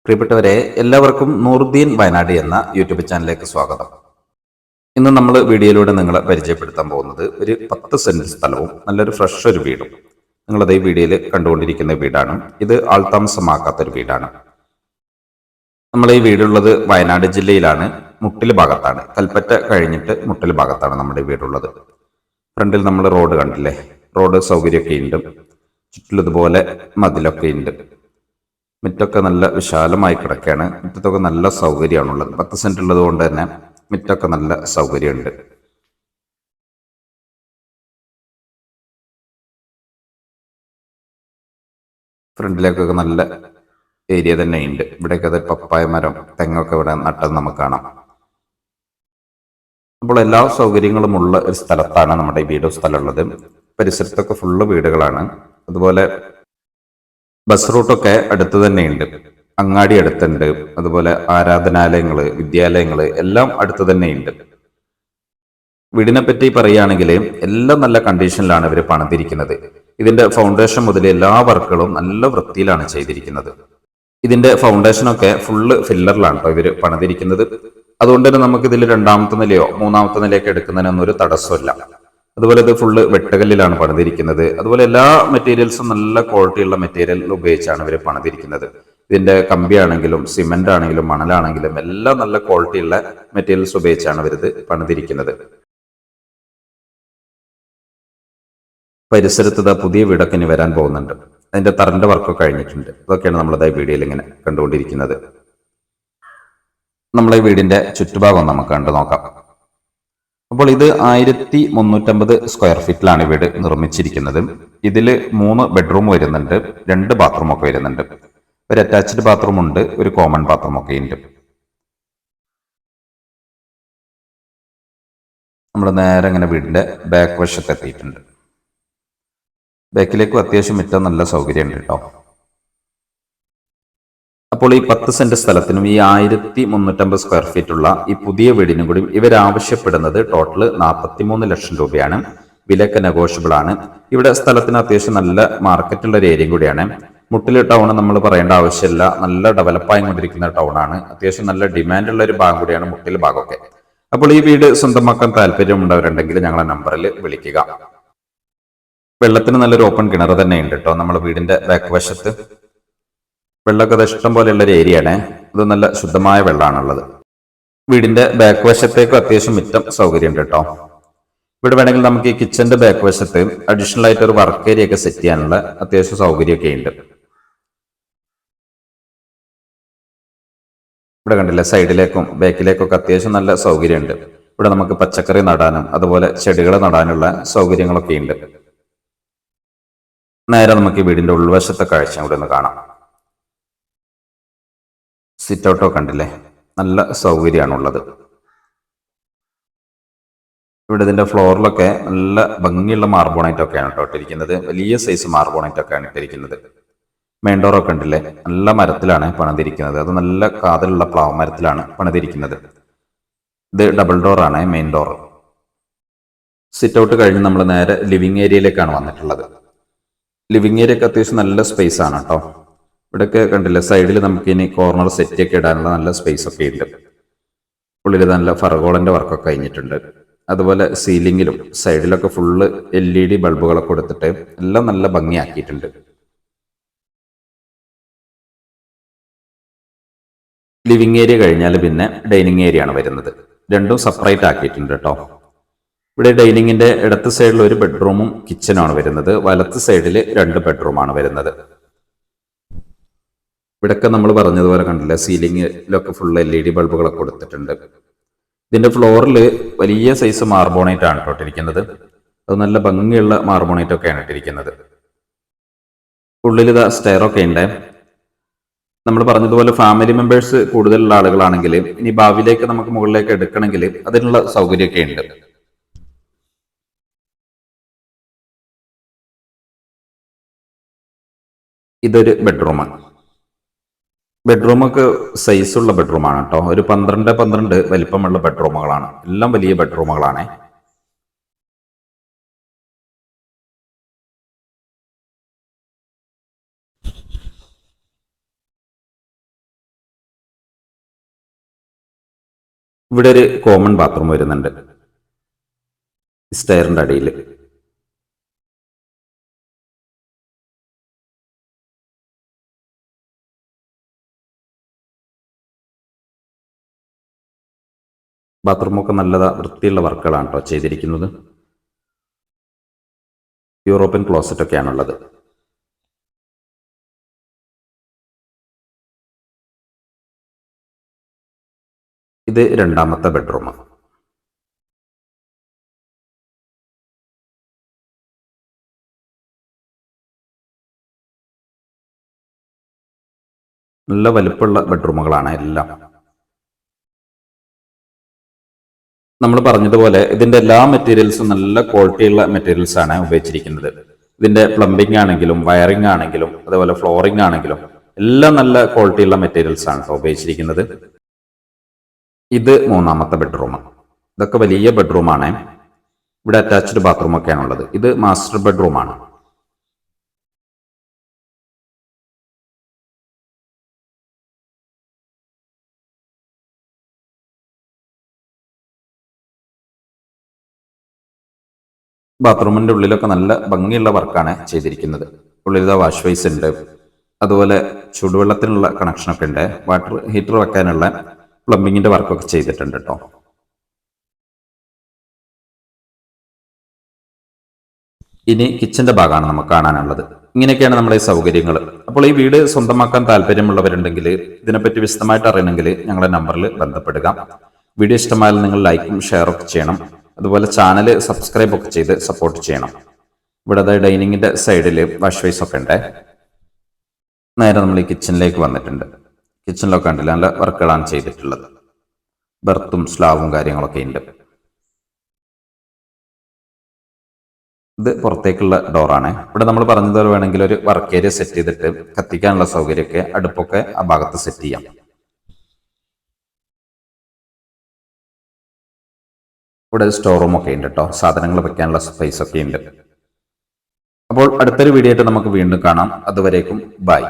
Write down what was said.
പ്രിയപ്പെട്ടവരെ, എല്ലാവർക്കും നൂറുദ്ദീൻ വയനാട് എന്ന യൂട്യൂബ് ചാനലിലേക്ക് സ്വാഗതം. ഇന്ന് നമ്മൾ വീഡിയോയിലൂടെ നിങ്ങളെ പരിചയപ്പെടുത്താൻ പോകുന്നത് ഒരു 10 സെന്റ് സ്ഥലവും നല്ലൊരു ഫ്രഷ് ഒരു വീടും. നിങ്ങളത് ഈ വീഡിയോയിൽ കണ്ടുകൊണ്ടിരിക്കുന്ന വീടാണ്. ഇത് ആൾതാമസമാക്കാത്തൊരു വീടാണ്. നമ്മൾ ഈ വീടുള്ളത് വയനാട് ജില്ലയിലാണ്, മുട്ടിൽ ഭാഗത്താണ്. കൽപ്പറ്റ കഴിഞ്ഞിട്ട് മുട്ടിൽ ഭാഗത്താണ് നമ്മുടെ വീടുള്ളത്. ഫ്രണ്ടിൽ നമ്മൾ റോഡ് കണ്ടില്ലേ, റോഡ് സൗകര്യമൊക്കെ ഉണ്ട്. ചുറ്റിലും ഇതുപോലെ മതിലൊക്കെ ഉണ്ട്. മുറ്റൊക്കെ നല്ല വിശാലമായി കിടക്കുകയാണ്. മുറ്റത്തൊക്കെ നല്ല സൗകര്യമാണുള്ളത്. 10 സെന്റ് ഉള്ളത് കൊണ്ട് തന്നെ മുറ്റൊക്കെ നല്ല സൗകര്യമുണ്ട്. ഫ്രണ്ടിലേക്കൊക്കെ നല്ല ഏരിയ തന്നെ ഉണ്ട്. ഇവിടെയൊക്കെ അത് പപ്പായ മരം, തെങ്ങൊക്കെ ഇവിടെ നട്ടത് നമുക്ക് കാണാം. അപ്പോൾ എല്ലാ സൗകര്യങ്ങളും ഉള്ള ഒരു സ്ഥലത്താണ് നമ്മുടെ ഈ വീട് സ്ഥലമുള്ളത്. പരിസരത്തൊക്കെ ഫുള്ള് വീടുകളാണ്. അതുപോലെ ബസ് റൂട്ടൊക്കെ അടുത്ത് തന്നെയുണ്ട്. അങ്ങാടി അടുത്തുണ്ട്. അതുപോലെ ആരാധനാലയങ്ങള്, വിദ്യാലയങ്ങള് എല്ലാം അടുത്ത് തന്നെയുണ്ട്. വീടിനെ പറ്റി പറയുകയാണെങ്കിൽ എല്ലാം നല്ല കണ്ടീഷനിലാണ് ഇവർ പണിതിരിക്കുന്നത്. ഇതിന്റെ ഫൗണ്ടേഷൻ മുതൽ എല്ലാ വർക്കുകളും നല്ല വൃത്തിയിലാണ് ചെയ്തിരിക്കുന്നത്. ഇതിന്റെ ഫൗണ്ടേഷനൊക്കെ ഫുള്ള് ഫില്ലറിലാണ് കേട്ടോ ഇവർ പണിതിരിക്കുന്നത്. അതുകൊണ്ട് തന്നെ നമുക്ക് ഇതിൽ രണ്ടാമത്തെ നിലയോ മൂന്നാമത്തെ നിലയൊക്കെ എടുക്കുന്നതിനൊന്നും ഒരു തടസ്സമില്ല. അതുപോലെ ഇത് ഫുള്ള് വെട്ടുകല്ലിലാണ് പണിതിരിക്കുന്നത്. അതുപോലെ എല്ലാ മെറ്റീരിയൽസും നല്ല ക്വാളിറ്റിയുള്ള മെറ്റീരിയൽ ഉപയോഗിച്ചാണ് ഇവർ പണിതിരിക്കുന്നത്. ഇതിന്റെ കമ്പിയാണെങ്കിലും സിമെന്റ് ആണെങ്കിലും മണലാണെങ്കിലും എല്ലാം നല്ല ക്വാളിറ്റിയുള്ള മെറ്റീരിയൽസ് ഉപയോഗിച്ചാണ് ഇവരിത് പണിതിരിക്കുന്നത്. പരിസരത്ത് പുതിയ വീടൊക്കെ ഇനി വരാൻ പോകുന്നുണ്ട്. അതിന്റെ തറന്റെ വർക്കൊക്കെ കഴിഞ്ഞിട്ടുണ്ട്. അതൊക്കെയാണ് നമ്മളതായി വീഡിയോയിൽ ഇങ്ങനെ കണ്ടുകൊണ്ടിരിക്കുന്നത്. നമ്മളെ വീടിന്റെ ചുറ്റുഭാഗം നമുക്ക് കണ്ടു നോക്കാം. അപ്പോൾ ഇത് 1350 സ്ക്വയർ ഫീറ്റിലാണ് വീട് നിർമ്മിച്ചിരിക്കുന്നത്. ഇതിൽ 3 ബെഡ്റൂം വരുന്നുണ്ട്, 2 ബാത്റൂം ഒക്കെ വരുന്നുണ്ട്. ഒരു അറ്റാച്ച്ഡ് ബാത്റൂം ഉണ്ട്, ഒരു കോമൺ ബാത്റൂം ഒക്കെ ഉണ്ട്. നമ്മൾ നേരെ ഇങ്ങനെ വീടിന്റെ ബാക്ക് വശത്ത് എത്തിയിട്ടുണ്ട്. ബാക്കിലേക്കും അത്യാവശ്യം മുറ്റം നല്ല സൗകര്യമുണ്ട് കേട്ടോ. അപ്പോൾ ഈ 10 സെന്റ് സ്ഥലത്തിനും ഈ 1350 സ്ക്വയർ ഫീറ്റ് ഉള്ള ഈ പുതിയ വീടിനും കൂടി ഇവരാവശ്യപ്പെടുന്നത് ടോട്ടൽ 43 ലക്ഷം രൂപയാണ്. വിലക്ക് നെഗോഷ്യബിൾ ആണ്. ഇവിടെ സ്ഥലത്തിന് അത്യാവശ്യം നല്ല മാർക്കറ്റുള്ള ഒരു ഏരിയയും കൂടിയാണ്. മുട്ടില് ടൗൺ നമ്മൾ പറയേണ്ട ആവശ്യമില്ല. നല്ല ഡെവലപ്പായി കൊണ്ടിരിക്കുന്ന ടൗൺ ആണ്. അത്യാവശ്യം നല്ല ഡിമാൻഡുള്ള ഒരു ഭാഗം കൂടിയാണ് മുട്ടിൽ ഭാഗമൊക്കെ. അപ്പോൾ ഈ വീട് സ്വന്തമാക്കാൻ താല്പര്യമുണ്ടവരുണ്ടെങ്കിൽ ഞങ്ങളെ നമ്പറിൽ വിളിക്കുക. വെള്ളത്തിന് നല്ലൊരു ഓപ്പൺ കിണർ തന്നെ ഉണ്ട് കേട്ടോ നമ്മുടെ വീടിന്റെ ബാക്ക് വശത്ത്. വെള്ളമൊക്കെ ഇഷ്ടം പോലെയുള്ള ഒരു ഏരിയ ആണ്. ഇത് നല്ല ശുദ്ധമായ വെള്ളമാണുള്ളത്. വീടിന്റെ ബാക്ക് വശത്തേക്ക് അത്യാവശ്യം മുറ്റം സൗകര്യമുണ്ട് കേട്ടോ. ഇവിടെ വേണമെങ്കിൽ നമുക്ക് ഈ കിച്ചന്റെ ബാക്ക് വശത്ത് അഡീഷണൽ ആയിട്ട് ഒരു വർക്ക് ഏരിയ ഒക്കെ സെറ്റ് ചെയ്യാനുള്ള അത്യാവശ്യം സൗകര്യമൊക്കെ ഉണ്ട്. ഇവിടെ കണ്ടില്ല, സൈഡിലേക്കും ബാക്കിലേക്കും ഒക്കെ അത്യാവശ്യം നല്ല സൗകര്യമുണ്ട്. ഇവിടെ നമുക്ക് പച്ചക്കറി നടാനും അതുപോലെ ചെടികൾ നടാനുള്ള സൗകര്യങ്ങളൊക്കെ ഉണ്ട്. നേരെ നമുക്ക് ഈ വീടിന്റെ ഉൾവശത്തെ കാഴ്ച ഇവിടെ ഒന്ന് കാണാം. സിറ്റ് ഔട്ടോ കണ്ടില്ലേ, നല്ല സൗകര്യമാണുള്ളത്. ഇവിടെ ഇതിന്റെ ഫ്ലോറിലൊക്കെ നല്ല ഭംഗിയുള്ള മാർബോണൈറ്റ് ഒക്കെയാണ് കേട്ടോ ഇട്ടിരിക്കുന്നത്. വലിയ സൈസ് മാർബോണൈറ്റ് ഒക്കെയാണ് ഇട്ടിരിക്കുന്നത്. മെയിൻ ഡോറൊക്കെ ഉണ്ടല്ലേ, നല്ല മരത്തിലാണ് പണിതിരിക്കുന്നത്. അത് നല്ല കാതലുള്ള പ്ലാവ് മരത്തിലാണ് പണിതിരിക്കുന്നത്. ഇത് ഡബിൾ ഡോറാണ് മെയിൻ ഡോർ. സിറ്റ് ഔട്ട് കഴിഞ്ഞ് നമ്മൾ നേരെ ലിവിങ് ഏരിയയിലേക്കാണ് വന്നിട്ടുള്ളത്. ലിവിങ് ഏരിയ ഒക്കെ അത്യാവശ്യം നല്ല സ്പേസ് ആണ് കേട്ടോ. ഇവിടെയൊക്കെ കണ്ടില്ലേ, സൈഡിൽ നമുക്ക് ഇനി കോർണർ സെറ്റ് ഒക്കെ ഇടാനുള്ള നല്ല സ്പേസ് ഒക്കെ ഉണ്ട്. ഉള്ളിൽ നല്ല ഫർഗോളന്റെ വർക്കൊക്കെ കഴിഞ്ഞിട്ടുണ്ട്. അതുപോലെ സീലിംഗിലും സൈഡിലൊക്കെ ഫുള്ള് LED ബൾബുകളൊക്കെ കൊടുത്തിട്ട് എല്ലാം നല്ല ഭംഗിയാക്കിയിട്ടുണ്ട്. ലിവിങ് ഏരിയ കഴിഞ്ഞാൽ പിന്നെ ഡൈനിങ് ഏരിയ ആണ് വരുന്നത്. രണ്ടും സെപ്പറേറ്റ് ആക്കിയിട്ടുണ്ട് കേട്ടോ. ഇവിടെ ഡൈനിങ്ങിന്റെ ഇടത്ത് സൈഡിൽ ഒരു ബെഡ്റൂമും കിച്ചണുമാണ് വരുന്നത്. വലത്ത് സൈഡിൽ 2 ബെഡ്റൂമാണ് വരുന്നത്. ഇവിടെയൊക്കെ നമ്മൾ പറഞ്ഞതുപോലെ കണ്ടില്ല, സീലിംഗിലൊക്കെ ഫുൾ LED ബൾബുകളൊക്കെ കൊടുത്തിട്ടുണ്ട്. ഇതിന്റെ ഫ്ലോറിൽ വലിയ സൈസ് മാർബോണൈറ്റ് ആണ് ഇട്ടിരിക്കുന്നത്. അത് നല്ല ഭംഗിയുള്ള മാർബോണൈറ്റ് ഒക്കെയാണ് ഇട്ടിരിക്കുന്നത്. ഉള്ളിൽ ഇതാ സ്റ്റെയർ ഒക്കെ ഉണ്ട്. നമ്മൾ പറഞ്ഞതുപോലെ ഫാമിലി മെമ്പേഴ്സ് കൂടുതലുള്ള ആളുകളാണെങ്കിൽ ഇനി ഭാവിയിലേക്ക് നമുക്ക് മുകളിലേക്ക് എടുക്കണമെങ്കിൽ അതിനുള്ള സൗകര്യമൊക്കെ ഉണ്ട്. ഇതൊരു ബെഡ്റൂമാണ്. ബെഡ്റൂമൊക്കെ സൈസുള്ള ബെഡ്റൂമാണ് കേട്ടോ. ഒരു 12x12 വലിപ്പമുള്ള ബെഡ്റൂമുകളാണ്. എല്ലാം വലിയ ബെഡ്റൂമുകളാണ്. ഇവിടെ ഒരു കോമൺ ബാത്റൂം വരുന്നുണ്ട് സ്റ്റെയറിന്റെ അടിയിൽ. ബാത്റൂമൊക്കെ നല്ല വൃത്തിയുള്ള വർക്കുകളാണ് കേട്ടോ ചെയ്തിരിക്കുന്നത്. യൂറോപ്യൻ ക്ലോസറ്റ് ഒക്കെയാണുള്ളത്. ഇത് രണ്ടാമത്തെ ബെഡ്റൂം. നല്ല വലുപ്പമുള്ള ബെഡ്റൂമുകളാണ് എല്ലാം. നമ്മൾ പറഞ്ഞതുപോലെ ഇതിന്റെ എല്ലാ മെറ്റീരിയൽസും നല്ല ക്വാളിറ്റിയുള്ള മെറ്റീരിയൽസ് ആണ് ഉപയോഗിച്ചിരിക്കുന്നത്. ഇതിന്റെ പ്ലംബിംഗ് ആണെങ്കിലും വയറിംഗ് ആണെങ്കിലും അതുപോലെ ഫ്ലോറിംഗ് ആണെങ്കിലും എല്ലാം നല്ല ക്വാളിറ്റിയുള്ള മെറ്റീരിയൽസ് ആണ് ഉപയോഗിച്ചിരിക്കുന്നത്. ഇത് മൂന്നാമത്തെ ബെഡ്റൂം. ഇതൊക്കെ വലിയ ബെഡ്റൂമാണ്. ഇവിടെ അറ്റാച്ച്ഡ് ബാത്റൂം ഒക്കെയാണുള്ളത്. ഇത് മാസ്റ്റർ ബെഡ്റൂമാണ്. ബാത്റൂമിന്റെ ഉള്ളിലൊക്കെ നല്ല ഭംഗിയുള്ള വർക്കാണ് ചെയ്തിരിക്കുന്നത്. ഉള്ളിൽ വാഷ് ബേസ് ഉണ്ട്, അതുപോലെ ചൂടുവെള്ളത്തിനുള്ള കണക്ഷനൊക്കെ ഉണ്ട്, വാട്ടർ ഹീറ്റർ വെക്കാനുള്ള പ്ലംബിങ്ങിന്റെ വർക്കൊക്കെ ചെയ്തിട്ടുണ്ട് കേട്ടോ. ഇനി കിച്ചന്റെ ഭാഗമാണ് നമുക്ക് കാണാനുള്ളത്. ഇങ്ങനെയൊക്കെയാണ് നമ്മുടെ ഈ സൗകര്യങ്ങൾ. അപ്പോൾ ഈ വീട് സ്വന്തമാക്കാൻ താല്പര്യമുള്ളവരുണ്ടെങ്കിൽ, ഇതിനെപ്പറ്റി വിശദമായിട്ട് അറിയണമെങ്കിൽ ഞങ്ങളുടെ നമ്പറിൽ ബന്ധപ്പെടുക. വീഡിയോ ഇഷ്ടമായാൽ നിങ്ങൾ ലൈക്കും ഷെയറൊക്കെ ചെയ്യണം. അതുപോലെ ചാനൽ സബ്സ്ക്രൈബ് ഒക്കെ ചെയ്ത് സപ്പോർട്ട് ചെയ്യണം. ഇവിടെ ഡൈനിങ്ങിന്റെ സൈഡിൽ വാഷ് ബേസ് ഒക്കെ ഉണ്ട്. നേരെ നമ്മൾ ഈ കിച്ചണിലേക്ക് വന്നിട്ടുണ്ട്. കിച്ചണിലൊക്കെ ഉണ്ടല്ലോ നല്ല വർക്കുകളാണ് ചെയ്തിട്ടുള്ളത്. ബെർത്തും സ്ലാവും കാര്യങ്ങളൊക്കെ ഉണ്ട്. ഇത് പുറത്തേക്കുള്ള ഡോറാണ്. ഇവിടെ നമ്മൾ പറഞ്ഞതുപോലെ വേണമെങ്കിൽ ഒരു വർക്ക് ഏരിയ സെറ്റ് ചെയ്തിട്ട് കത്തിക്കാനുള്ള സൗകര്യമൊക്കെ അടുപ്പൊക്കെ ആ ഭാഗത്ത് സെറ്റ് ചെയ്യാം. ഇവിടെ സ്റ്റോർ റൂം ഒക്കെ ഉണ്ട് കേട്ടോ. സാധനങ്ങൾ വെക്കാനുള്ള സ്പേസ് ഒക്കെ ഉണ്ട്. അപ്പോൾ അടുത്തൊരു വീഡിയോ ആയിട്ട് നമുക്ക് വീണ്ടും കാണാം. അതുവരേക്കും ബൈ.